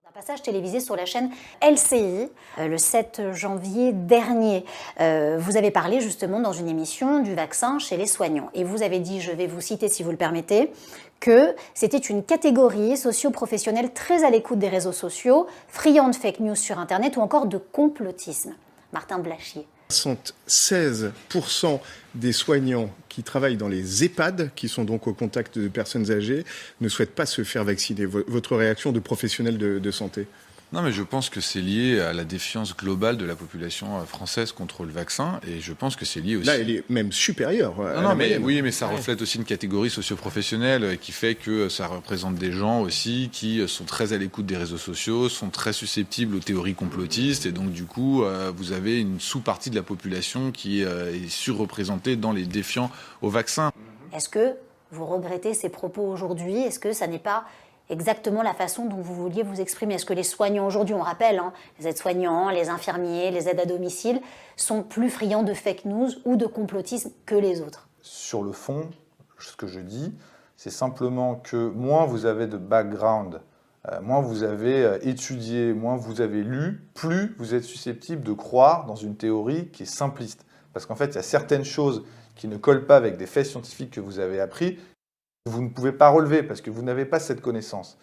Un passage télévisé sur la chaîne LCI le 7 janvier dernier. Vous avez parlé justement dans une émission du vaccin chez les soignants. Et vous avez dit, je vais vous citer si vous le permettez, que c'était une catégorie socio-professionnelle très à l'écoute des réseaux sociaux, friande de fake news sur Internet ou encore de complotisme. Martin Blachier. 76% des soignants qui travaillent dans les EHPAD, qui sont donc au contact de personnes âgées, ne souhaitent pas se faire vacciner. Votre réaction de professionnel de santé ? Non, mais je pense que c'est lié à la défiance globale de la population française contre le vaccin, et je pense que c'est lié aussi... Là, elle est même supérieure. Mais ça reflète aussi une catégorie socio-professionnelle qui fait que ça représente des gens aussi qui sont très à l'écoute des réseaux sociaux, sont très susceptibles aux théories complotistes, et donc du coup, vous avez une sous-partie de la population qui est surreprésentée dans les défiants au vaccin. Est-ce que vous regrettez ces propos aujourd'hui? Est-ce que ça n'est pas exactement la façon dont vous vouliez vous exprimer? Est-ce que les soignants aujourd'hui, on rappelle, les aides-soignants, les infirmiers, les aides à domicile, sont plus friands de fake news ou de complotisme que les autres? Sur le fond, ce que je dis, c'est simplement que moins vous avez de background, moins vous avez étudié, moins vous avez lu, plus vous êtes susceptible de croire dans une théorie qui est simpliste. Parce qu'en fait, il y a certaines choses qui ne collent pas avec des faits scientifiques que vous avez appris, vous ne pouvez pas relever parce que vous n'avez pas cette connaissance.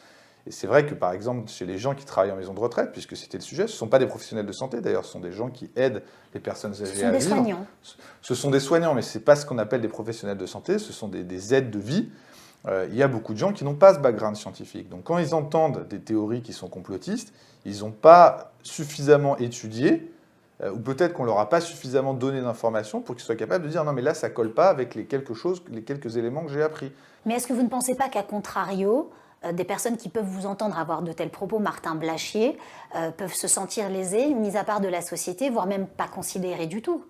Et c'est vrai que par exemple, chez les gens qui travaillent en maison de retraite, puisque c'était le sujet, ce ne sont pas des professionnels de santé d'ailleurs, ce sont des gens qui aident les personnes âgées à vivre. Ce sont des soignants. Ce sont des soignants, mais ce n'est pas ce qu'on appelle des professionnels de santé, ce sont des aides de vie. Il y a beaucoup de gens qui n'ont pas ce background scientifique. Donc quand ils entendent des théories qui sont complotistes, ils n'ont pas suffisamment étudié, ou peut-être qu'on ne leur a pas suffisamment donné d'informations pour qu'ils soient capables de dire « non mais là ça ne colle pas avec les quelques éléments que j'ai appris ». Mais est-ce que vous ne pensez pas qu'à contrario, des personnes qui peuvent vous entendre avoir de tels propos, Martin Blachier, peuvent se sentir lésées, mis à part de la société, voire même pas considérées du tout?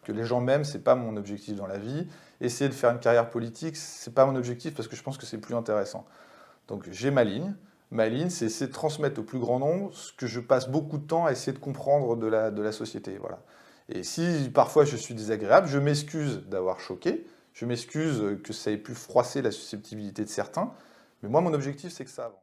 Que les gens m'aiment, ce n'est pas mon objectif dans la vie. Essayer de faire une carrière politique, ce n'est pas mon objectif parce que je pense que c'est plus intéressant. Donc j'ai ma ligne. Ma ligne, c'est essayer de transmettre au plus grand nombre ce que je passe beaucoup de temps à essayer de comprendre de la société. Voilà. Et si parfois je suis désagréable, je m'excuse d'avoir choqué, je m'excuse que ça ait pu froisser la susceptibilité de certains, mais moi mon objectif c'est que ça avance.